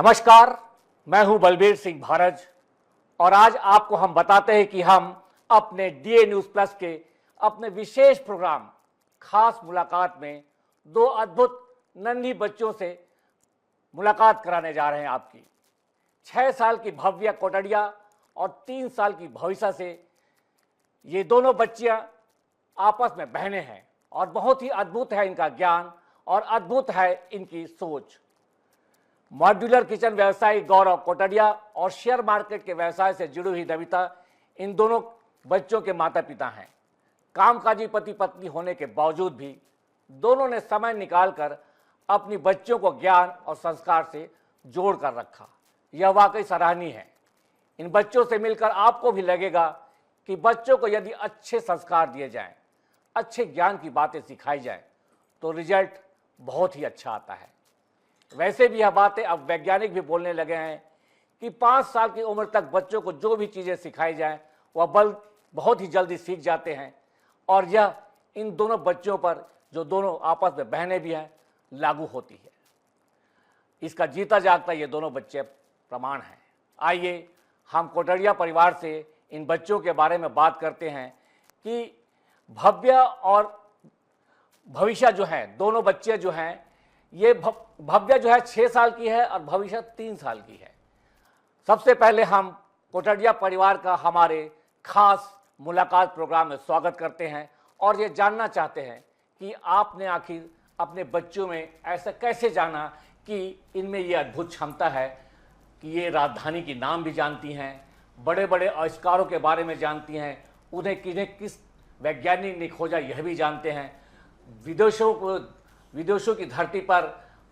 नमस्कार, मैं हूं बलबीर सिंह भारज और आज आपको हम बताते हैं कि हम अपने डीए न्यूज प्लस के अपने विशेष प्रोग्राम खास मुलाकात में दो अद्भुत नन्ही बच्चों से मुलाकात कराने जा रहे हैं आपकी। 6 साल की भव्या कोटड़िया और 3 साल की भविष्य से ये दोनों बच्चियां आपस में बहनें हैं और बहुत ही अद्भुत है इनका ज्ञान और अद्भुत है इनकी सोच। मॉड्यूलर किचन व्यवसायी गौरव कोटड़िया और शेयर मार्केट के व्यवसाय से जुड़ी हुई नविता इन दोनों बच्चों के माता पिता हैं। कामकाजी पति पत्नी होने के बावजूद भी दोनों ने समय निकालकर अपनी बच्चों को ज्ञान और संस्कार से जोड़ कर रखा। यह वाकई सराहनीय है। इन बच्चों से मिलकर आपको भी लगेगा कि बच्चों को यदि अच्छे संस्कार दिए जाएं, अच्छे ज्ञान की बातें सिखाई जाएं, तो रिजल्ट बहुत ही अच्छा आता है। वैसे भी यह बातें अब वैज्ञानिक भी बोलने लगे हैं कि 5 साल की उम्र तक बच्चों को जो भी चीज़ें सिखाई जाएं वह बहुत ही जल्दी सीख जाते हैं और यह इन दोनों बच्चों पर, जो दोनों आपस में बहनें भी हैं, लागू होती है। इसका जीता जागता ये दोनों बच्चे प्रमाण हैं। आइए हम कोटड़िया परिवार से इन बच्चों के बारे में बात करते हैं कि भव्या और भविष्य जो हैं, दोनों बच्चे जो हैं, ये भव्या जो है 6 साल की है और भविष्य 3 साल की है। सबसे पहले हम कोटड़िया परिवार का हमारे खास मुलाकात प्रोग्राम में स्वागत करते हैं और ये जानना चाहते हैं कि आपने आखिर अपने बच्चों में ऐसा कैसे जाना कि इनमें ये अद्भुत क्षमता है कि ये राजधानी की नाम भी जानती हैं, बड़े बड़े आविष्कारों के बारे में जानती हैं, उन्हें किस वैज्ञानिक ने खोजा यह भी जानते हैं, विदेशों की धरती पर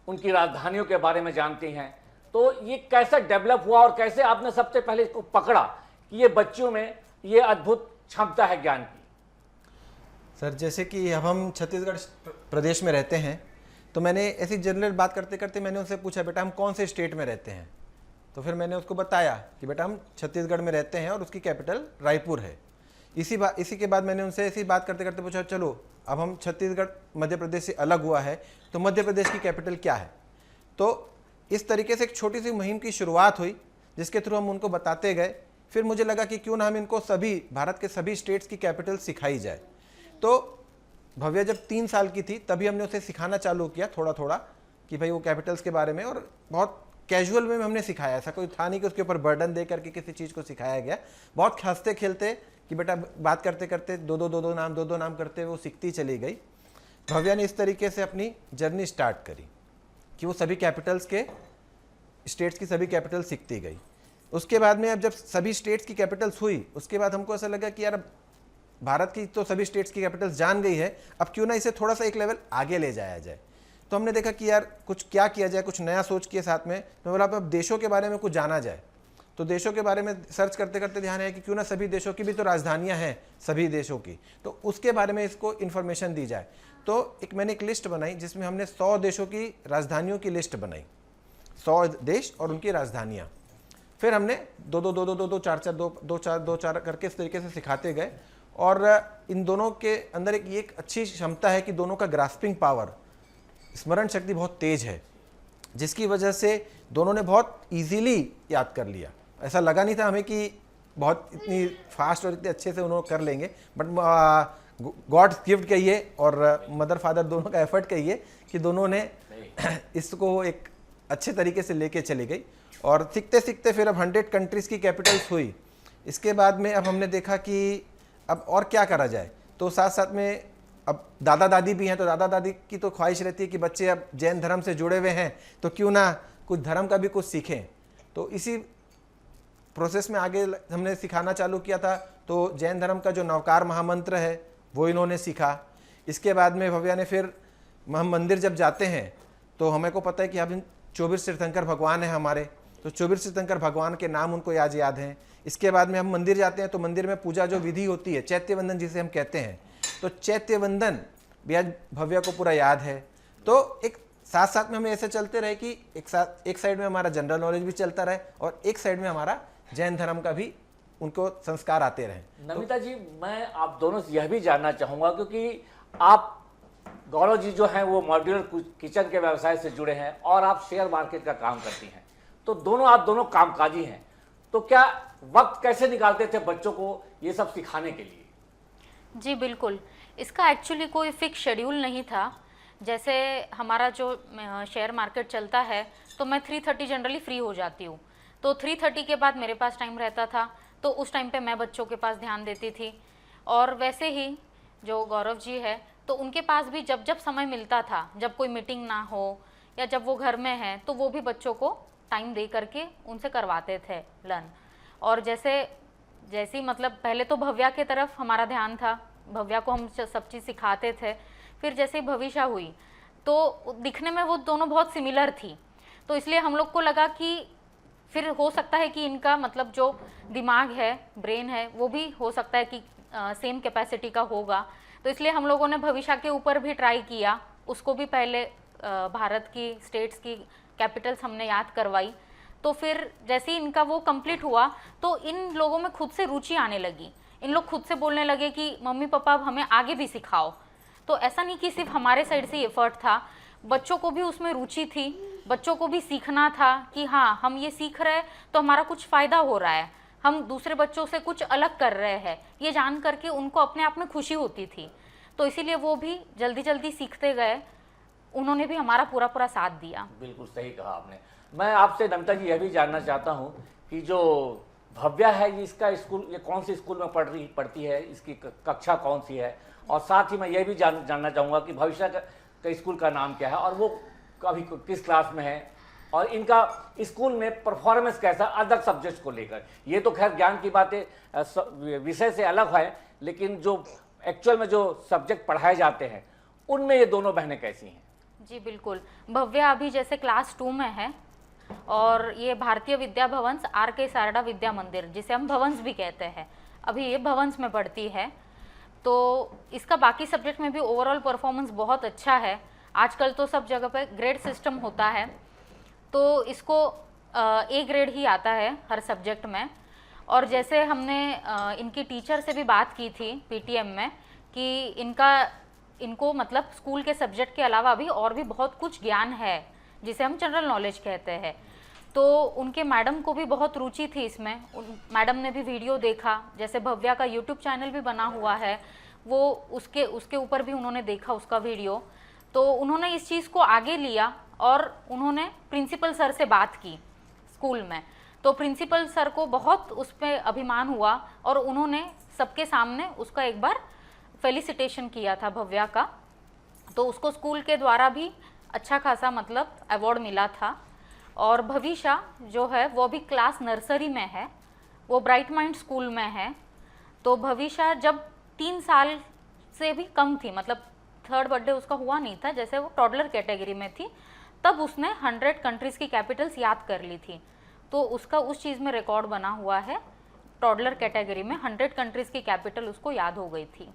उनकी राजधानियों के बारे में जानती हैं। तो ये कैसे डेवलप हुआ और कैसे आपने सबसे पहले इसको पकड़ा कि ये बच्चों में ये अद्भुत क्षमता है ज्ञान की? सर, जैसे कि अब हम छत्तीसगढ़ प्रदेश में रहते हैं, तो मैंने ऐसी जनरल बात करते करते मैंने उनसे पूछा, बेटा हम कौन से स्टेट में रहते हैं? तो फिर मैंने उसको बताया कि बेटा हम छत्तीसगढ़ में रहते हैं और उसकी कैपिटल रायपुर है। इसी के बाद मैंने उनसे ऐसी बात करते करते पूछा, चलो अब हम छत्तीसगढ़ मध्य प्रदेश से अलग हुआ है तो मध्य प्रदेश की कैपिटल क्या है? तो इस तरीके से एक छोटी सी मुहिम की शुरुआत हुई जिसके थ्रू हम उनको बताते गए। फिर मुझे लगा कि क्यों ना हम इनको भारत के सभी स्टेट्स की कैपिटल सिखाई जाए। तो भव्या जब 3 साल की थी तभी हमने उसे सिखाना चालू किया थोड़ा थोड़ा कि भाई वो कैपिटल्स के बारे में, और बहुत कैजुअल में हमने सिखाया। ऐसा कोई था नहीं कि उसके ऊपर बर्डन दे करके किसी चीज़ को सिखाया गया। बहुत हंसते खेलते कि बेटा बात करते करते दो दो नाम करते हुए वो सीखती चली गई। भव्या ने इस तरीके से अपनी जर्नी स्टार्ट करी कि वो सभी कैपिटल्स के स्टेट्स की सभी कैपिटल सीखती गई। उसके बाद में अब जब सभी स्टेट्स की कैपिटल्स हुई, उसके बाद हमको ऐसा लगा कि यार अब भारत की तो सभी स्टेट्स की कैपिटल्स जान गई है, अब क्यों ना इसे थोड़ा सा एक लेवल आगे ले जाया जाए। तो हमने देखा कि यार कुछ क्या किया जाए, कुछ नया सोच के साथ में। तो बोला अब देशों के बारे में कुछ जाना जाए। तो देशों के बारे में सर्च करते करते ध्यान है कि क्यों ना सभी देशों की भी तो राजधानियां हैं, सभी देशों की, तो उसके बारे में इसको इन्फॉर्मेशन दी जाए। तो मैंने एक लिस्ट बनाई जिसमें हमने 100 देशों की राजधानियों की लिस्ट बनाई, 100 देश और उनकी राजधानियां। फिर हमने दो चार करके इस तरीके से सिखाते गए। और इन दोनों के अंदर एक अच्छी क्षमता है कि दोनों का ग्रास्पिंग पावर, स्मरण शक्ति बहुत तेज है, जिसकी वजह से दोनों ने बहुत इजीली याद कर लिया। ऐसा लगा नहीं था हमें कि बहुत इतनी फास्ट और इतने अच्छे से उन्होंने कर लेंगे, बट गॉड गिफ्ट कहिए और मदर फादर दोनों का एफर्ट कहिए कि दोनों ने इसको एक अच्छे तरीके से लेके चली गई। और सीखते सीखते फिर अब 100 कंट्रीज़ की कैपिटल्स हुई। इसके बाद में अब हमने देखा कि अब और क्या करा जाए। तो साथ साथ में अब दादा दादी भी हैं, तो दादा दादी की तो ख्वाहिश रहती है कि बच्चे अब जैन धर्म से जुड़े हुए हैं तो क्यों ना कुछ धर्म का भी कुछ सीखें। तो इसी प्रोसेस में आगे हमने सिखाना चालू किया था। तो जैन धर्म का जो नवकार महामंत्र है वो इन्होंने सीखा। इसके बाद में भव्या ने फिर, हम मंदिर जब जाते हैं तो हमें को पता है कि अब 24 तीर्थंकर भगवान हैं हमारे, तो 24 तीर्थंकर भगवान के नाम उनको आज याद हैं। इसके बाद में हम मंदिर जाते हैं तो मंदिर में पूजा जो विधि होती है, चैत्य वंदन जिसे हम कहते हैं, तो चैत्य वंदन भी आज भव्या को पूरा याद है। तो एक साथ साथ में हमें ऐसे चलते रहे कि एक साइड में हमारा जनरल नॉलेज भी चलता रहे और एक साइड में हमारा जैन धर्म का भी उनको संस्कार आते रहे। नमिता जी, मैं आप दोनों से यह भी जानना चाहूँगा, क्योंकि आप गौरव जी जो हैं वो मॉड्यूलर किचन के व्यवसाय से जुड़े हैं और आप शेयर मार्केट का काम करती हैं, तो दोनों कामकाजी हैं, तो क्या वक्त कैसे निकालते थे बच्चों को ये सब सिखाने के लिए? जी बिल्कुल, इसका एक्चुअली कोई फिक्स शेड्यूल नहीं था। जैसे हमारा जो शेयर मार्केट चलता है तो मैं 3:30 जनरली फ्री हो जाती हूँ, तो 3:30 के बाद मेरे पास टाइम रहता था, तो उस टाइम पे मैं बच्चों के पास ध्यान देती थी। और वैसे ही जो गौरव जी है, तो उनके पास भी जब जब समय मिलता था, जब कोई मीटिंग ना हो या जब वो घर में हैं, तो वो भी बच्चों को टाइम दे करके उनसे करवाते थे लर्न। और जैसी मतलब पहले तो भव्या की तरफ हमारा ध्यान था, भव्या को हम सब चीज़ सिखाते थे। फिर जैसे भविष्या हुई तो दिखने में वो दोनों बहुत सिमिलर थी, तो इसलिए हम लोग को लगा कि फिर हो सकता है कि इनका मतलब जो दिमाग है, ब्रेन है, वो भी हो सकता है कि सेम कैपेसिटी का होगा। तो इसलिए हम लोगों ने भविष्या के ऊपर भी ट्राई किया, उसको भी पहले भारत की स्टेट्स की कैपिटल्स हमने याद करवाई। तो फिर जैसे ही इनका वो कंप्लीट हुआ तो इन लोगों में खुद से रुचि आने लगी, इन लोग खुद से बोलने लगे कि मम्मी पापा अब हमें आगे भी सिखाओ। तो ऐसा नहीं कि सिर्फ हमारे साइड से एफर्ट था, बच्चों को भी उसमें रुचि थी, बच्चों को भी सीखना था कि हाँ हम ये सीख रहे हैं तो हमारा कुछ फ़ायदा हो रहा है, हम दूसरे बच्चों से कुछ अलग कर रहे हैं, ये जान करके उनको अपने आप में खुशी होती थी। तो इसीलिए वो भी जल्दी जल्दी सीखते गए, उन्होंने भी हमारा पूरा साथ दिया। बिल्कुल सही कहा आपने। मैं आपसे नमिता जी यह भी जानना चाहता हूँ कि जो भव्या है ये इसका स्कूल, ये कौन से स्कूल में पढ़ती है, इसकी कक्षा कौन सी है, और साथ ही मैं यह भी जानना चाहूँगा कि भविष्य का स्कूल का नाम क्या है और वो अभी किस क्लास में है, और इनका स्कूल में परफॉर्मेंस कैसा अदर सब्जेक्ट्स को लेकर। ये तो खैर ज्ञान की बातें विषय से अलग है, लेकिन जो एक्चुअल में जो सब्जेक्ट पढ़ाए जाते हैं उनमें ये दोनों बहनें कैसी हैं? जी बिल्कुल, भव्या अभी जैसे क्लास 2 में है, और ये भारतीय विद्या भवंस RK सारडा विद्या मंदिर, जिसे हम भवंस भी कहते हैं, अभी ये भवंस में पढ़ती है। तो इसका बाकी सब्जेक्ट में भी ओवरऑल परफॉर्मेंस बहुत अच्छा है। आजकल तो सब जगह पे ग्रेड सिस्टम होता है, तो इसको A ग्रेड ही आता है हर सब्जेक्ट में। और जैसे हमने इनकी टीचर से भी बात की थी PTM में कि इनको मतलब स्कूल के सब्जेक्ट के अलावा भी और भी बहुत कुछ ज्ञान है, जिसे हम जनरल नॉलेज कहते हैं। तो उनके मैडम को भी बहुत रुचि थी इसमें, मैडम ने भी वीडियो देखा, जैसे भव्या का YouTube चैनल भी बना हुआ है, वो उसके ऊपर भी उन्होंने देखा उसका वीडियो। तो उन्होंने इस चीज़ को आगे लिया और उन्होंने प्रिंसिपल सर से बात की स्कूल में। तो प्रिंसिपल सर को बहुत उस पर अभिमान हुआ और उन्होंने सबके सामने उसका एक बार फेलिसिटेशन किया था भव्या का। तो उसको स्कूल के द्वारा भी अच्छा खासा मतलब अवार्ड मिला था। और भविष्या जो है वो भी क्लास नर्सरी में है, वो ब्राइट माइंड स्कूल में है। तो भविष्या जब 3 साल से भी कम थी, मतलब 3rd बर्थडे उसका हुआ नहीं था, जैसे वो टॉडलर कैटेगरी में थी, तब उसने 100 कंट्रीज़ की कैपिटल्स याद कर ली थी। तो उसका उस चीज़ में रिकॉर्ड बना हुआ है, टॉडलर कैटेगरी में 100 कंट्रीज़ की कैपिटल उसको याद हो गई थी।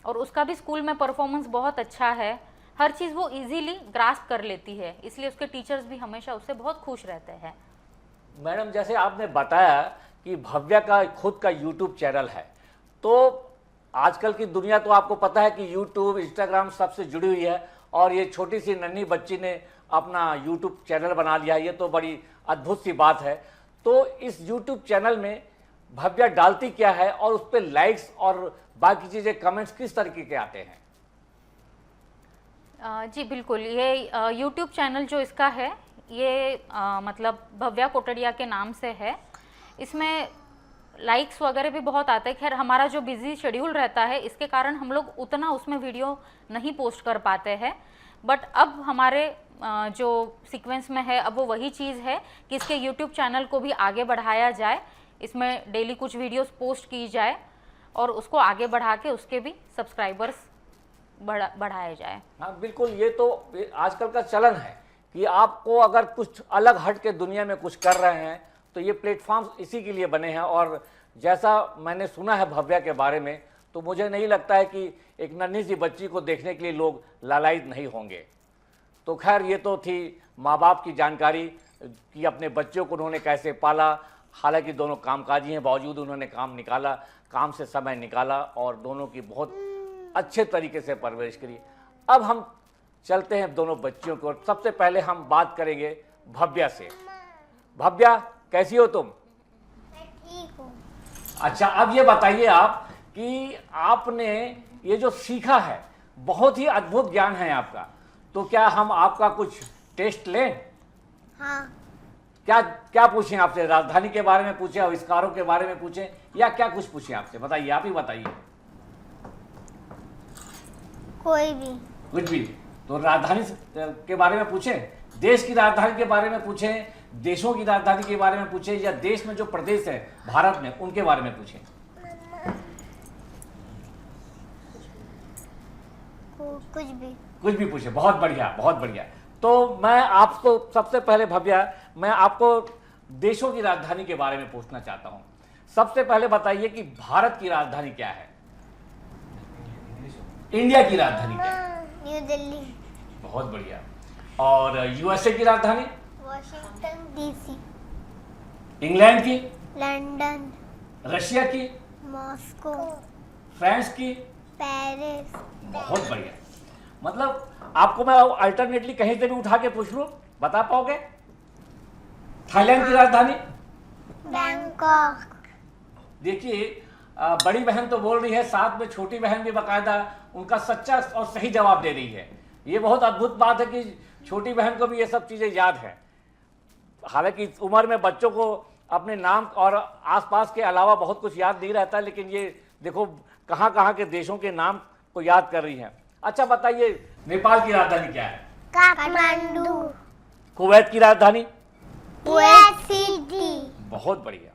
और उसका भी स्कूल में परफॉर्मेंस बहुत अच्छा है, हर चीज़ वो इजीली ग्रास्प कर लेती है, इसलिए उसके टीचर्स भी हमेशा उससे बहुत खुश रहते हैं। मैडम, जैसे आपने बताया कि भव्या का खुद का YouTube चैनल है, तो आजकल की दुनिया तो आपको पता है कि YouTube, Instagram सबसे जुड़ी हुई है, और ये छोटी सी नन्ही बच्ची ने अपना YouTube चैनल बना लिया है, ये तो बड़ी अद्भुत सी बात है। तो इस YouTube चैनल में भव्या डालती क्या है और उस पर लाइक्स और बाकी चीज़ें, कमेंट्स किस तरीके के आते हैं? जी बिल्कुल, ये YouTube चैनल जो इसका है ये मतलब भव्या कोटड़िया के नाम से है। इसमें लाइक्स वगैरह भी बहुत आते हैं। खैर हमारा जो बिजी शेड्यूल रहता है इसके कारण हम लोग उतना उसमें वीडियो नहीं पोस्ट कर पाते हैं, बट अब हमारे जो सीक्वेंस में है अब वो वही चीज़ है कि इसके YouTube चैनल को भी आगे बढ़ाया जाए, इसमें डेली कुछ वीडियोस पोस्ट की जाए और उसको आगे बढ़ा के उसके भी सब्सक्राइबर्स बढ़ाया जाए। हाँ बिल्कुल, ये तो आजकल का चलन है कि आपको अगर कुछ अलग हट के दुनिया में कुछ कर रहे हैं तो ये प्लेटफॉर्म्स इसी के लिए बने हैं। और जैसा मैंने सुना है भव्या के बारे में, तो मुझे नहीं लगता है कि एक नन्ही सी बच्ची को देखने के लिए लोग लालायित नहीं होंगे। तो खैर ये तो थी माँ बाप की जानकारी कि अपने बच्चों को उन्होंने कैसे पाला। हालांकि दोनों कामकाजी हैं, बावजूद उन्होंने काम से समय निकाला और दोनों की बहुत अच्छे तरीके से परवरिश करी। अब हम चलते हैं दोनों बच्चियों को। सबसे पहले हम बात करेंगे भव्या से। भव्या कैसी हो तुम? मैं ठीक हूँ। अच्छा, अब ये बताइए आप कि आपने ये जो सीखा है बहुत ही अद्भुत ज्ञान है आपका, तो क्या हम आपका कुछ टेस्ट लें? हाँ, क्या क्या पूछें आपसे? राजधानी के बारे में पूछें, आविष्कारों के बारे में पूछें, या क्या कुछ पूछें आपसे? बताइए, आप ही बताइए। कोई भी। कुछ भी। तो राजधानी के बारे में पूछें, देश की राजधानी के बारे में पूछें, देशों की राजधानी के बारे में पूछें, या देश में जो प्रदेश है भारत में उनके बारे में पूछें? कुछ भी। कुछ भी पूछे। बहुत बढ़िया, बहुत बढ़िया। तो मैं आपको सबसे पहले भव्या, मैं आपको देशों की राजधानी के बारे में पूछना चाहता हूं। सबसे पहले बताइए कि भारत की राजधानी क्या है? इंडिया की राजधानी क्या है? न्यू दिल्ली। बहुत बढ़िया। और यूएसए की राजधानी? Washington DC. इंग्लैंड की? लंदन। रशिया की? मॉस्को। फ्रांस की? पेरिस। बहुत बढ़िया। मतलब आपको मैं अल्टरनेटली कहीं से भी उठा के पूछ लूं, बता पाओगे? थाईलैंड की राजधानी? बैंकॉक। देखिए, बड़ी बहन तो बोल रही है, साथ में छोटी बहन भी बकायदा उनका सच्चा और सही जवाब दे रही है। ये बहुत अद्भुत बात है कि छोटी बहन को भी ये सब चीजें याद है। हालांकि इस उम्र में बच्चों को अपने नाम और आसपास के अलावा बहुत कुछ याद नहीं रहता, लेकिन ये देखो कहाँ कहाँ के देशों के नाम को याद कर रही हैं। अच्छा बताइए, नेपाल की राजधानी क्या है? काठमांडू। कुवैत की राजधानी? Kuwait city. बहुत बढ़िया।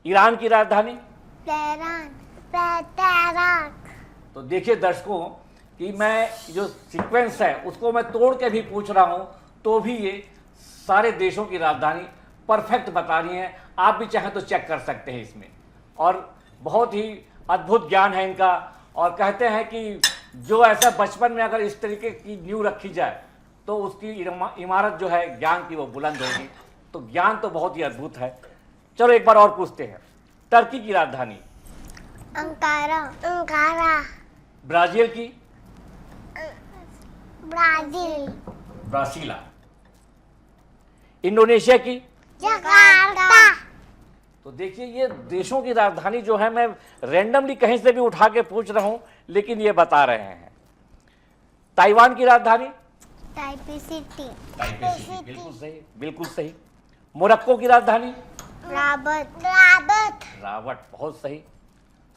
ईरान की राजधानी? तेहरान। तेहरान। तो देखिए दर्शकों कि मैं जो सीक्वेंस है उसको मैं तोड़ के भी पूछ रहा हूं, तो भी ये सारे देशों की राजधानी परफेक्ट बता रही हैं। आप भी चाहें तो चेक कर सकते हैं इसमें। और बहुत ही अद्भुत ज्ञान है इनका। और कहते हैं कि जो ऐसा बचपन में अगर इस तरीके की नींव रखी जाए तो उसकी इमारत जो है ज्ञान की वो बुलंद होगी। तो ज्ञान तो बहुत ही अद्भुत है। चलो एक बार और पूछते हैं, टर्की की राजधानी? अंकारा। अंकारा। ब्राजील की? ब्राजील। ब्रासीला। इंडोनेशिया की? जकार्ता। तो देखिए ये देशों की राजधानी जो है मैं रैंडमली कहीं से भी उठा के पूछ रहा हूं, लेकिन ये बता रहे हैं। ताइवान की राजधानी? Taipei city. Taipei city. बिल्कुल सही, बिल्कुल सही। मोरक्को की राजधानी? राबत। राबत। रावट। बहुत सही।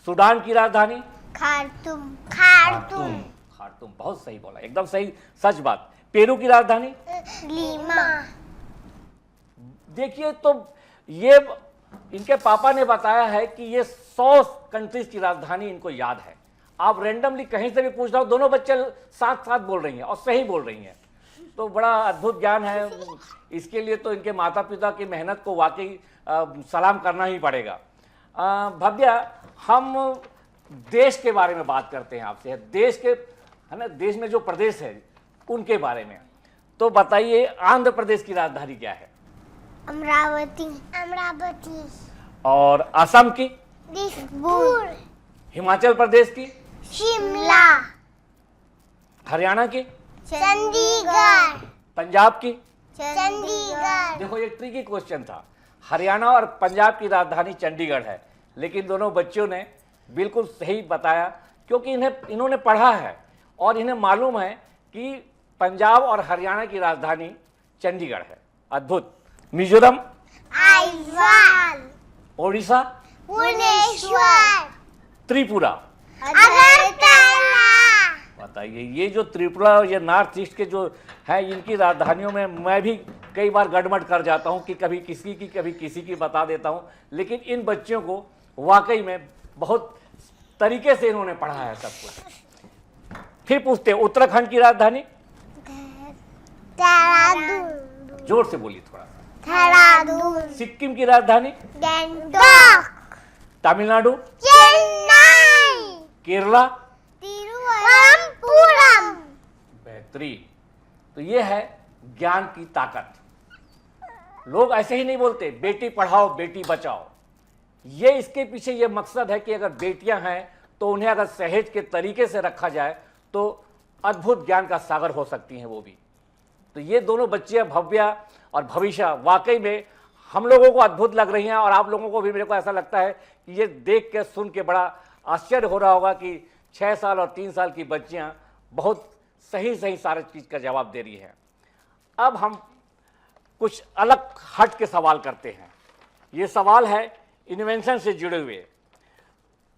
सूडान की राजधानी? खार्तूम। खार्तूम। खार्तूम। बहुत सही बोला, एकदम सही, सच बात। पेरू की राजधानी? लीमा। देखिए तो ये इनके पापा ने बताया है कि ये 100 कंट्रीज की राजधानी इनको याद है। आप रैंडमली कहीं से भी पूछ रहा हो, दोनों बच्चे साथ साथ बोल रही हैं और सही बोल रही हैं। तो बड़ा अद्भुत ज्ञान है। इसके लिए तो इनके माता पिता की मेहनत को वाकई सलाम करना ही पड़ेगा। भव्या, हम देश के बारे में बात करते हैं आपसे। देश के, है ना, देश में जो प्रदेश है उनके बारे में। तो बताइए, आंध्र प्रदेश की राजधानी क्या है? अमरावती। अमरावती। और असम की? दिसपुर। हिमाचल प्रदेश की? शिमला। हरियाणा की? चंडीगढ़। पंजाब की? चंडीगढ़। देखो ये ट्रिकी क्वेश्चन था। हरियाणा और पंजाब की राजधानी चंडीगढ़ है, लेकिन दोनों बच्चों ने बिल्कुल सही बताया, क्योंकि इन्होंने पढ़ा है और इन्हें मालूम है कि पंजाब और हरियाणा की राजधानी चंडीगढ़ है। अद्भुत। मिजोरम? आइजवाल। ओडिशा? भुवनेश्वर। त्रिपुरा? अगरतला। बताइए, ये जो त्रिपुरा, ये नॉर्थ ईस्ट के जो है, इनकी राजधानियों में मैं भी कई बार गड़बड़ कर जाता हूं कि कभी किसी की कभी किसी की बता देता हूं, लेकिन इन बच्चों को वाकई में बहुत तरीके से इन्होंने पढ़ा है सब कुछ। फिर पूछते हैं, उत्तराखंड की राजधानी? देहरादून। जोर से बोलिए थोड़ा। देहरादून। सिक्किम की राजधानी? गंगटोक। तमिलनाडु? चेन्नई। केरला? तिरुवनंतपुरम। बेहतरीन। तो ये है ज्ञान की ताकत। लोग ऐसे ही नहीं बोलते बेटी पढ़ाओ बेटी बचाओ। ये इसके पीछे ये मकसद है कि अगर बेटियां हैं तो उन्हें अगर सहेज के तरीके से रखा जाए तो अद्भुत ज्ञान का सागर हो सकती हैं वो भी। तो ये दोनों बच्चियां भव्या और भविष्या वाकई में हम लोगों को अद्भुत लग रही हैं और आप लोगों को भी मेरे को ऐसा लगता है कि ये देख के सुन के बड़ा आश्चर्य हो रहा होगा कि 6 साल और 3 साल की बच्चियां बहुत सही सही सारे चीज़ का जवाब दे रही हैं। अब हम कुछ अलग हट के सवाल करते हैं। ये सवाल है इन्वेंशन से जुड़े हुए।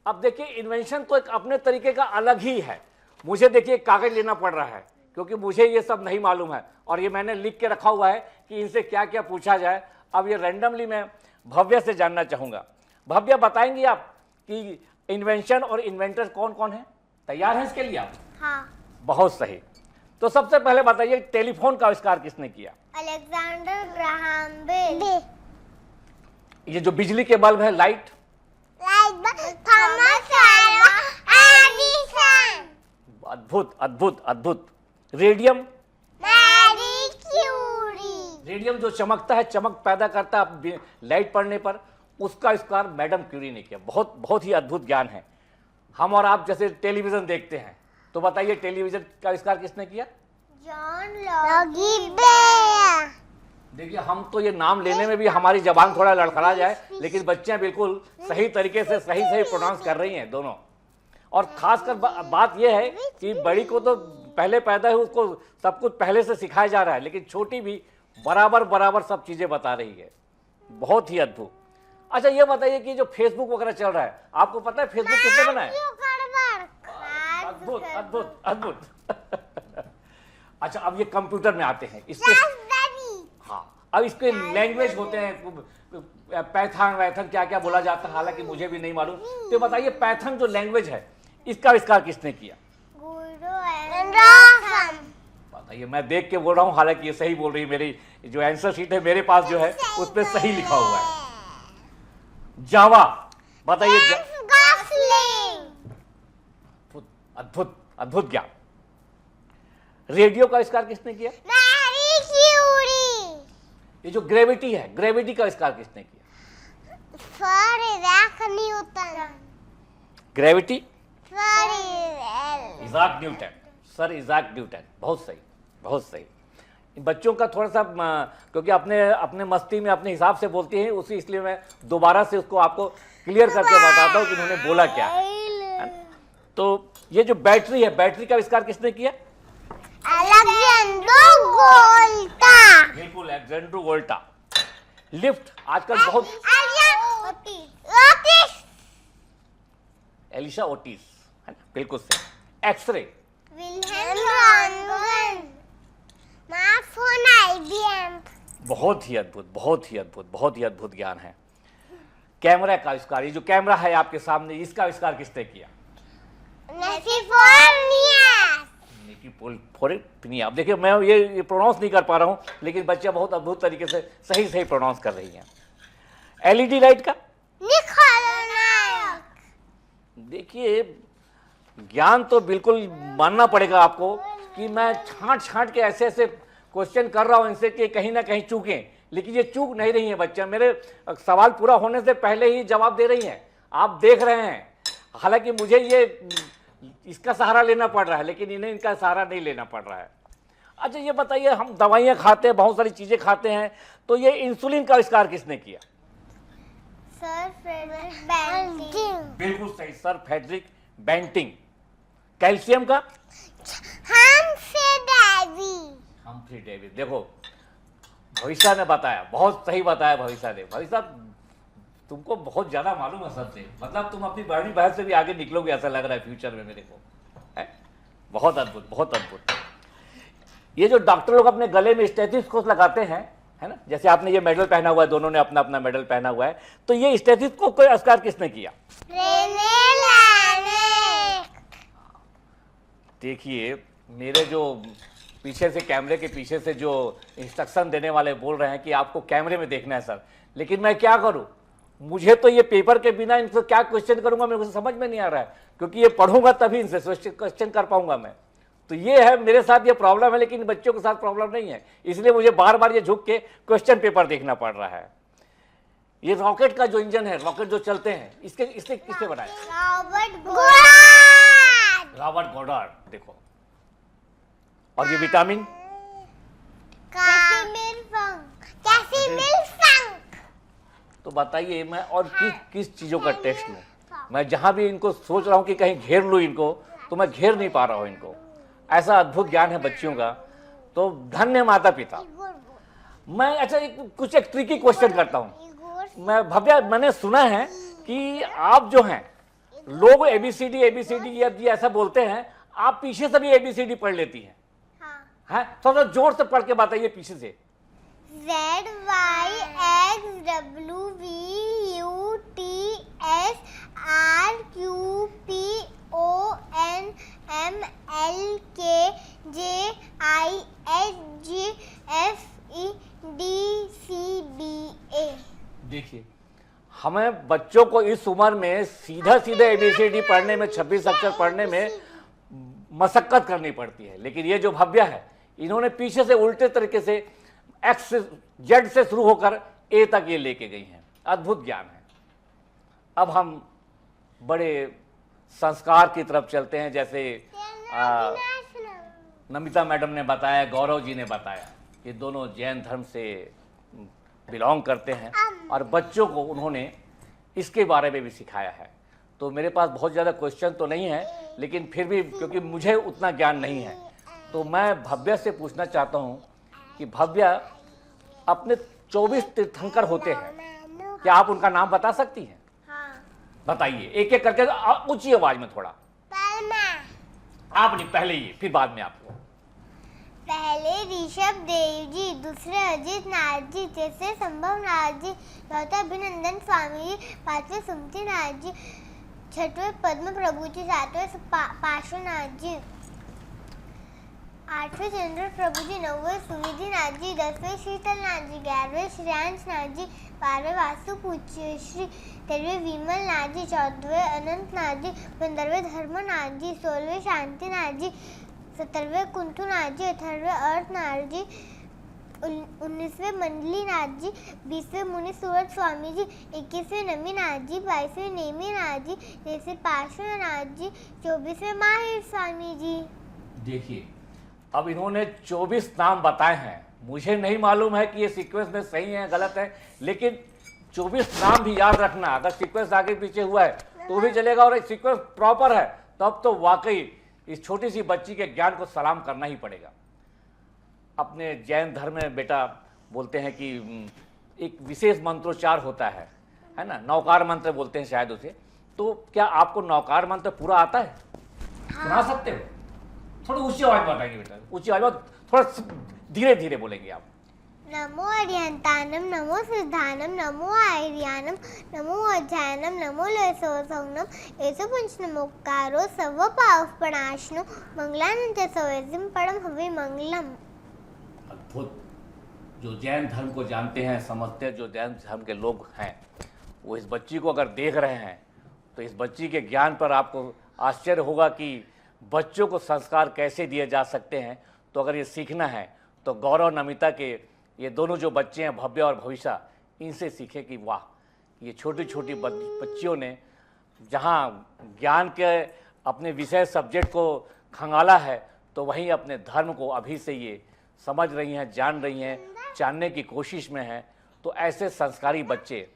अब देखिए, इन्वेंशन तो एक अपने तरीके का अलग ही है। मुझे देखिए कागज लेना पड़ रहा है क्योंकि मुझे ये सब नहीं मालूम है और ये मैंने लिख के रखा हुआ है कि इनसे क्या क्या पूछा जाए। अब ये रैंडमली मैं भव्य से जानना चाहूँगा। भव्य, बताएंगी आप कि इन्वेंशन और इन्वेंटर कौन कौन है? तैयार हैं इसके लिए आप? हाँ। बहुत सही। तो सबसे पहले बताइए, टेलीफोन का आविष्कार किसने किया? Alexander Graham Bell. ये जो बिजली के बल्ब है, लाइट? Thomas Alva Edison. अद्भुत अद्भुत अद्भुत। रेडियम? Marie Curie. रेडियम जो चमकता है, चमक पैदा करता है लाइट पड़ने पर, उसका आविष्कार मैडम क्यूरी ने किया। बहुत बहुत ही अद्भुत ज्ञान है। हम और आप जैसे टेलीविजन देखते हैं, तो बताइए टेलीविजन का आविष्कार किसने किया? जॉन लॉगी बेल। देखिए, हम तो ये नाम लेने में भी हमारी जबान थोड़ा लड़खड़ा जाए, लेकिन बच्चियां बिल्कुल सही तरीके से सही सही प्रोनाउंस कर रही हैं दोनों। और खासकर बात यह है कि बड़ी को तो पहले पैदा है, उसको सब कुछ पहले से सिखाया जा रहा है, लेकिन छोटी भी बराबर बराबर सब चीजें बता रही है। बहुत ही अद्भुत। अच्छा, ये बताइए कि जो फेसबुक वगैरह चल रहा है, आपको पता है फेसबुक किसने बनाया? अद्भुत अद्भुत अद्भुत। अच्छा, अब ये कंप्यूटर में आते हैं। इसके हाँ, अब इसके लैंग्वेज होते हैं, पैथन वैथन क्या क्या बोला जाता है, हालांकि मुझे भी नहीं मालूम। तो बताइए, पैथन जो लैंग्वेज है, इसका आविष्कार किसने किया? बताइए, मैं देख के बोल रहा हूँ, हालांकि ये सही बोल रही है। मेरी जो आंसर शीट है मेरे पास जो है, उस पर सही लिखा हुआ है जावा। बताइए। अद्भुत अद्भुत ज्ञान। रेडियो का आविष्कार किसने किया? Marie Curie. ये जो ग्रेविटी है, ग्रेविटी का आविष्कार किसने किया? Sir Isaac Newton. Gravity? Sir Isaac Newton. Sir Isaac Newton. बहुत सही, बहुत सही। बच्चों का थोड़ा सा क्योंकि अपने अपने मस्ती में अपने हिसाब से बोलती हैं, उसी इसलिए मैं दोबारा से उसको आपको क्लियर करके बताता हूँ कि उन्होंने बोला क्या है। तो ये जो बैटरी है, बैटरी का आविष्कार किसने किया? अलेक्जेंडर वोल्टा। बिल्कुल, अलेक्जेंडर वोल्टा। लिफ्ट आजकल बहुत। एलिशा ओटिस, है ना? बिल्कुल सही। X ray? Wilhelm Rontgen. Smartphone IBM। बहुत ही अद्भुत, बहुत ही अद्भुत, बहुत ही अद्भुत ज्ञान है। कैमरा का आविष्कार, ये जो कैमरा है आपके सामने, इसका आविष्कार किसने किया? अब देखिए, मैं ये प्रोनाउंस नहीं कर पा रहा हूँ, लेकिन बच्चे बहुत अद्भुत तरीके से सही सही प्रोनाउंस कर रही हैं। LED लाइट का? देखिए, ज्ञान तो बिल्कुल मानना पड़ेगा आपको कि मैं छांट छांट के ऐसे ऐसे क्वेश्चन कर रहा हूँ इनसे कि कहीं ना कहीं चूकें, लेकिन ये चूक नहीं रही है बच्चा। मेरे सवाल पूरा होने से पहले ही जवाब दे रही हैं, आप देख रहे हैं। हालांकि मुझे ये इसका सहारा लेना पड़ रहा है, लेकिन इन्हें इनका सहारा नहीं लेना पड़ रहा है। अच्छा, ये बताइए, हम दवाइयाँ खाते हैं, बहुत सारी चीज़ें खाते हैं, तो ये इंसुलिन का आविष्कार किसने किया? Sir Frederick Banting. बिल्कुल सही, सर फ्रेडरिक बेंटिंग। कैल्शियम का? Humphry Davy. देखो, भविष्य ने बताया, बहुत सही बताया भविष्य ने। भविष्य, तुमको बहुत ज्यादा मालूम है सबसे, मतलब तुम अपनी बड़ी बहन से भी आगे निकलोगे ऐसा लग रहा है फ्यूचर में मेरे को, है? बहुत अद्भुत, बहुत अद्भुत। ये जो डॉक्टर लोग अपने गले में स्टेथोस्कोप लगाते हैं, है ना, जैसे आपने ये मेडल पहना हुआ है, दोनों ने अपना अपना मेडल पहना हुआ है, तो ये स्टेथोस्कोप का आविष्कार किसने किया? देखिए, मेरे जो पीछे से, कैमरे के पीछे से जो इंस्ट्रक्शन देने वाले बोल रहे हैं कि आपको कैमरे में देखना है सर, लेकिन मैं क्या करूं, मुझे तो ये पेपर के बिना इनसे क्या क्वेश्चन करूंगा मेरे को समझ में नहीं आ रहा है, क्योंकि ये पढ़ूंगा तभी इनसे क्वेश्चन कर पाऊंगा मैं। तो ये है, मेरे साथ ये प्रॉब्लम है, लेकिन बच्चों के साथ प्रॉब्लम नहीं है, इसलिए मुझे बार बार ये झुक के क्वेश्चन पेपर देखना पड़ रहा है। ये रॉकेट का जो इंजन है, रॉकेट जो चलते हैं, इसके किसने बनाया? Robert Goddard. देखो, और ये विटामिन? तो बताइए मैं और किस चीज़ों का टेस्ट लूँ? मैं जहाँ भी इनको सोच रहा हूँ कि कहीं घेर लूँ इनको, तो मैं घेर नहीं पा रहा हूँ इनको। ऐसा अद्भुत ज्ञान है बच्चियों का। तो धन्य माता पिता। मैं अच्छा कुछ एक ट्रिकी क्वेश्चन करता हूँ। मैं भव्या, मैंने सुना है कि आप जो हैं, लोग एबीसीडी या ऐसा बोलते हैं, आप पीछे से भी एबीसीडी पढ़ लेती हैं। हाँ, थोड़ा जोर से पढ़ के बताइए पीछे से। Z Y X W V U T S R Q P O N M L K J I H G F E D C B A। देखिए, हमें बच्चों को इस उम्र में सीधा एबीसीडी पढ़ने में, 26 अक्षर पढ़ने में मशक्कत करनी पड़ती है, लेकिन ये जो भव्या है, इन्होंने पीछे से उल्टे तरीके से एक्स से जेड से शुरू होकर ए तक ये लेके गई हैं। अद्भुत ज्ञान है। अब हम बड़े संस्कार की तरफ चलते हैं। जैसे नमिता मैडम ने बताया, गौरव जी ने बताया कि दोनों जैन धर्म से बिलोंग करते हैं और बच्चों को उन्होंने इसके बारे में भी सिखाया है। तो मेरे पास बहुत ज़्यादा क्वेश्चन तो नहीं है, लेकिन फिर भी क्योंकि मुझे उतना ज्ञान नहीं है, तो मैं भव्या से पूछना चाहता हूँ कि भव्या, अपने 24 तीर्थंकर होते हैं, क्या आप उनका नाम बता सकती हैं? हाँ। बताइए एक एक करके, ऊंची आवाज में थोड़ा। आप नहीं, पहले ये, फिर बाद में आपको। पहले ऋषभ देव जी, दूसरे अजित नाथ जी, तीसरे संभव नाथ जी, चौथे अभिनंदन स्वामी जी, पांचवें सुमति नाथ जी, छठवें पद्म प्रभु जी, सातवें पार्श्वनाथ जी, आठवें चंद्र प्रभु जी, नौवें सुविधि नाथ जी, 10वें शीतल नाथ जी, 11वें श्रेयांश नाथ जी, 12वें वास्तु पूज्य श्री, 13वें विमल नाथ जी, 14वें अनंत नाथ जी, 15वें धर्म नाथ जी, 16वें शांति नाथ जी, 17वें कुंठू नाथ जी, 18वें अर्थ नाथ जी, 19वें मंडली नाथ जी, 20वें मुनि सूरत स्वामी जी, 21वें नमी नाथ जी, 22वें नेमी नाथ जी, 23वें पार्श्वनाथ जी, 24वें माहिर स्वामी जी। देखिए, अब इन्होंने 24 नाम बताए हैं। मुझे नहीं मालूम है कि ये सीक्वेंस में सही है गलत है, लेकिन 24 नाम भी याद रखना। अगर सीक्वेंस आगे पीछे हुआ है तो भी चलेगा, और सीक्वेंस प्रॉपर है तब तो वाकई इस छोटी सी बच्ची के ज्ञान को सलाम करना ही पड़ेगा। अपने जैन धर्म में बेटा बोलते हैं कि एक विशेष मंत्रोच्चार होता है ना, नौकार मंत्र बोलते हैं शायद उसे। तो क्या आपको नौकार मंत्र पूरा आता है? सुना सकते हो? थोड़ी ऊंची आवाज में बताएंगे बेटा, ऊंची आवाज में, थोड़ा धीरे धीरे बोलेंगे आप। नमो अरिहंतानम, नमो सिद्धानम, नमो आर्यानम, नमो अध्यायनम, नमो लसोसौनम, एसो पंच नमोकारो सर्व पावपनाशनो, मंगलानंत सवेजिम परम हवे मंगलम। अद्भुत। जो जैन धर्म को जानते हैं, समझते हैं, जो जैन धर्म के लोग हैं, वो इस बच्ची को अगर देख रहे हैं तो इस बच्ची के ज्ञान पर आपको आश्चर्य होगा कि बच्चों को संस्कार कैसे दिए जा सकते हैं। तो अगर ये सीखना है तो गौरव नमिता के ये दोनों जो बच्चे हैं, भव्या और भविष्या, इनसे सीखें कि वाह, ये छोटी छोटी बच्चियों ने जहाँ ज्ञान के अपने विषय सब्जेक्ट को खंगाला है, तो वहीं अपने धर्म को अभी से ये समझ रही हैं, जान रही हैं, जानने की कोशिश में हैं। तो ऐसे संस्कारी बच्चे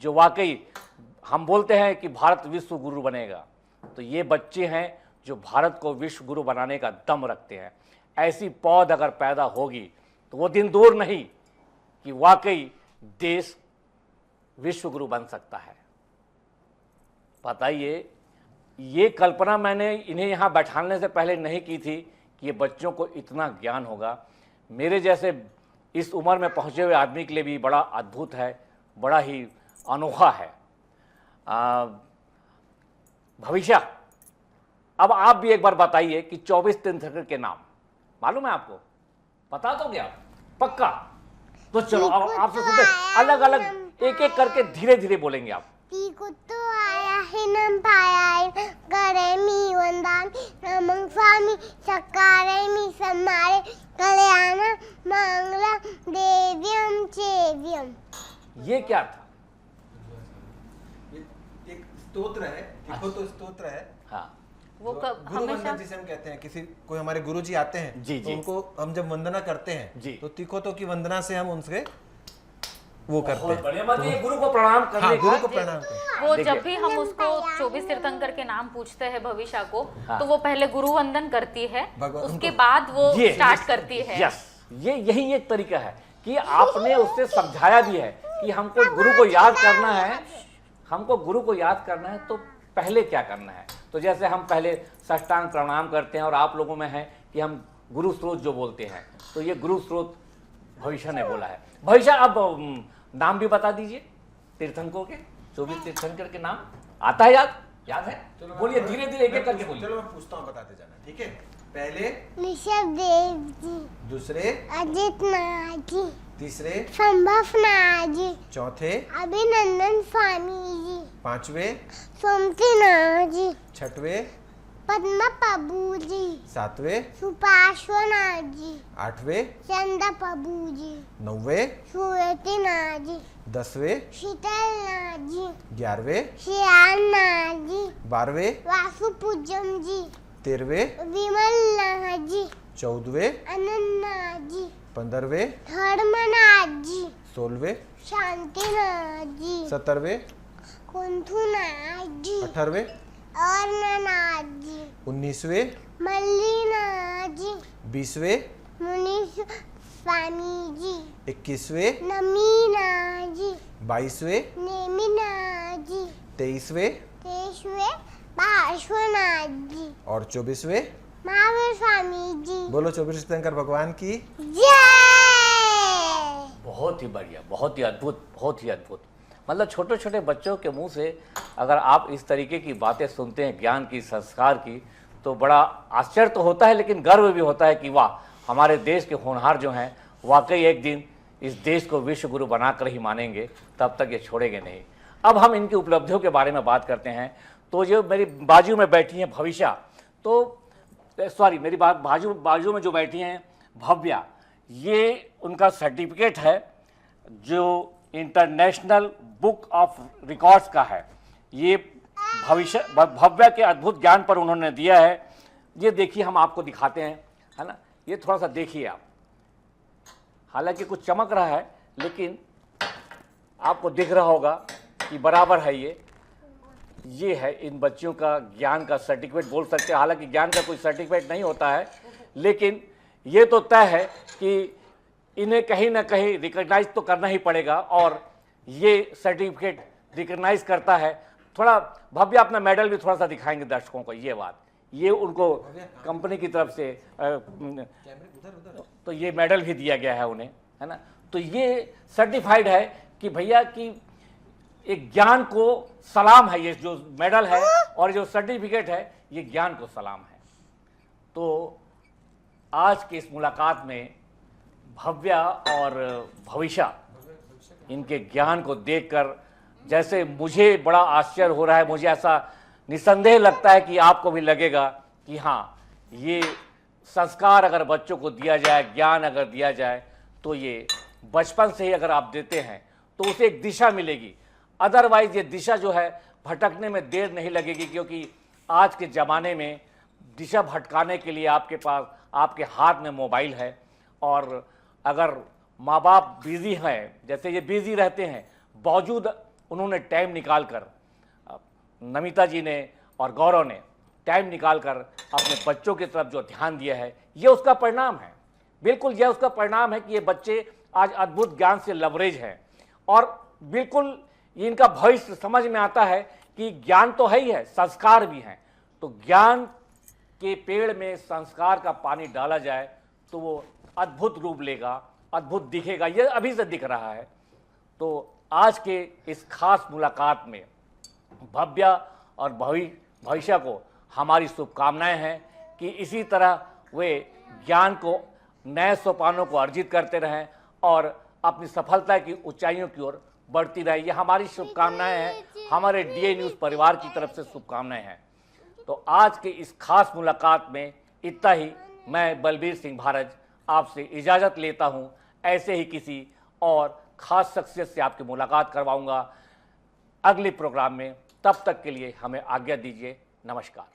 जो वाकई हम बोलते हैं कि भारत विश्व गुरु बनेगा, तो ये बच्चे हैं जो भारत को विश्व गुरु बनाने का दम रखते हैं। ऐसी पौध अगर पैदा होगी तो वो दिन दूर नहीं कि वाकई देश विश्व गुरु बन सकता है। बताइए, ये कल्पना मैंने इन्हें यहाँ बैठाने से पहले नहीं की थी कि ये बच्चों को इतना ज्ञान होगा। मेरे जैसे इस उम्र में पहुँचे हुए आदमी के लिए भी बड़ा अद्भुत है, बड़ा ही अनोखा है। भविष्या, अब आप भी एक बार बताइए कि 24 तीर्थंकर के नाम मालूम है आपको? बता दोगे आप पक्का? तो चलो अब आपसे सुनते, अलग अलग एक एक करके धीरे धीरे बोलेंगे आप। तो आया है नम पाया है, करे मी वंदान, नमं स्वामी सकारे मी समारे, कल्याण मंगला देव्यम चेव्यम। ये क्या था? ये एक स्तोत्र है, देखो तो स्तोत्र है। हाँ, वो गुरु वंदन जिसे हम कहते हैं, किसी कोई हमारे गुरु जी आते हैं जी, तो जी। उनको हम जब वंदना करते हैं जी। तो तीखोतों की वंदना से हम उनसे वो करते बहुत हैं। बढ़िया, मतलब ये गुरु को प्रणाम करने हाँ, गुरु का को प्रणाम करते वो देखिए। जब भी हम उसको 24 तीर्थंकर के नाम पूछते हैं भविष्या को, हाँ। तो वो पहले गुरु वंदन करती है, भगवान उसके उनको- बाद वो ये स्टार्ट करती है। यस, ये यही एक तरीका है कि आपने उससे समझाया भी है कि हमको गुरु को याद करना है, हमको गुरु को याद करना है तो पहले क्या करना है। तो जैसे हम पहले साष्टांग प्रणाम करते हैं और आप लोगों में है कि हम गुरु स्रोत जो बोलते हैं, तो ये गुरु स्रोत भविष्य ने बोला है। भविष्य अब नाम भी बता दीजिए तीर्थंकरों के, 24 तीर्थंकर के नाम आता है याद है? बोलिए धीरे धीरे एक एक करके बोलिए। चलो मैं पूछता हूँ, बताते जाना, ठीक है। पहले ऋषभ देव जी, दूसरे, अजित नाथ जी, तीसरे, संभव नाथ जी, चौथे, अभिनंदन स्वामी जी, पांचवे, सोमती नाथ जी, छठवे, पद्मा प्रभु जी, सातवें, सुपार्श्वनाथ जी, आठवें, चंदा प्रभु जी, नौवे, सूरती नाथ जी, 10वें, शीतल नाथ जी, 11वें, श्याम नाथ जी, 12वें, वासु पूजम जी, 13वें, विमल नाथ जी, 14वें, अनंत नाथ जी, 15वें, धर्मनाथ जी, 16वें, शांतिनाथ जी, 17वें, कुंथुनाथ जी, 18वें, अर्णनाथ जी, 19वें, मल्लीनाथ जी, 20वें, मुनीश स्वामी जी, 21वें, नमीनाथ जी, 22वें, नेमिनाथ जी, 23वें 23वें पार्श्वनाथ जी, और 24वें। महावीर स्वामी जी, बोलो 24 तीर्थंकर भगवान की। जय। बहुत ही बढ़िया, बहुत ही अद्भुत, बहुत ही अद्भुत। मतलब छोटे छोटे बच्चों के मुंह से अगर आप इस तरीके की बातें सुनते हैं, ज्ञान की, संस्कार की, तो बड़ा आश्चर्य तो होता है, लेकिन गर्व भी होता है कि वाह, हमारे देश के होनहार जो हैं वाकई एक दिन इस देश को विश्व गुरु बनाकर ही मानेंगे, तब तक ये छोड़ेंगे नहीं। अब हम इनकी उपलब्धियों के बारे में बात करते हैं। तो जो मेरी बाजू में बैठी हैं भविष्या, तो सॉरी मेरी बाजू में जो बैठी हैं भव्या, ये उनका सर्टिफिकेट है जो इंटरनेशनल बुक ऑफ रिकॉर्ड्स का है। ये भव्या के अद्भुत ज्ञान पर उन्होंने दिया है। ये देखिए, हम आपको दिखाते हैं, है ना, ये थोड़ा सा देखिए आप। हालांकि कुछ चमक रहा है, लेकिन आपको दिख रहा होगा कि बराबर है। ये है इन बच्चों का ज्ञान का सर्टिफिकेट बोल सकते हैं। हालांकि ज्ञान का कोई सर्टिफिकेट नहीं होता है, लेकिन ये तो तय है कि इन्हें कहीं ना कहीं रिकॉग्नाइज तो करना ही पड़ेगा, और ये सर्टिफिकेट रिकॉग्नाइज करता है। थोड़ा भव्या अपना मेडल भी थोड़ा सा दिखाएंगे दर्शकों को। ये बात, ये उनको कंपनी की तरफ से तो ये मेडल भी दिया गया है उन्हें, है ना। तो ये सर्टिफाइड है कि भैया कि एक ज्ञान को सलाम है। ये जो मेडल है और जो सर्टिफिकेट है, ये ज्ञान को सलाम है। तो आज की इस मुलाकात में भव्या और भविष्या, इनके ज्ञान को देखकर जैसे मुझे बड़ा आश्चर्य हो रहा है, मुझे ऐसा निसंदेह लगता है कि आपको भी लगेगा कि हाँ, ये संस्कार अगर बच्चों को दिया जाए, ज्ञान अगर दिया जाए, तो ये बचपन से ही अगर आप देते हैं तो उसे एक दिशा मिलेगी। अदरवाइज ये दिशा जो है भटकने में देर नहीं लगेगी, क्योंकि आज के ज़माने में दिशा भटकाने के लिए आपके पास, आपके हाथ में मोबाइल है। और अगर माँ बाप बिज़ी हैं, जैसे ये बिज़ी रहते हैं, बावजूद उन्होंने टाइम निकाल कर, नमिता जी ने और गौरव ने टाइम निकाल कर अपने बच्चों की तरफ जो ध्यान दिया है, ये उसका परिणाम है। बिल्कुल ये उसका परिणाम है कि ये बच्चे आज अद्भुत ज्ञान से लवरेज हैं। और बिल्कुल इनका भविष्य समझ में आता है कि ज्ञान तो है ही है, संस्कार भी हैं। तो ज्ञान के पेड़ में संस्कार का पानी डाला जाए तो वो अद्भुत रूप लेगा, अद्भुत दिखेगा। ये अभी से दिख रहा है। तो आज के इस खास मुलाकात में भव्या और भविष्या को हमारी शुभकामनाएं हैं कि इसी तरह वे ज्ञान को, नए सोपानों को अर्जित करते रहें और अपनी सफलता की ऊंचाइयों की ओर बढ़ती रहे। ये हमारी शुभकामनाएं हैं, हमारे डीए न्यूज़ परिवार की तरफ से शुभकामनाएं हैं। तो आज के इस खास मुलाकात में इतना ही। मैं बलबीर सिंह भारज आपसे इजाज़त लेता हूं। ऐसे ही किसी और खास शख्सियत से आपकी मुलाकात करवाऊंगा अगले प्रोग्राम में। तब तक के लिए हमें आज्ञा दीजिए। नमस्कार।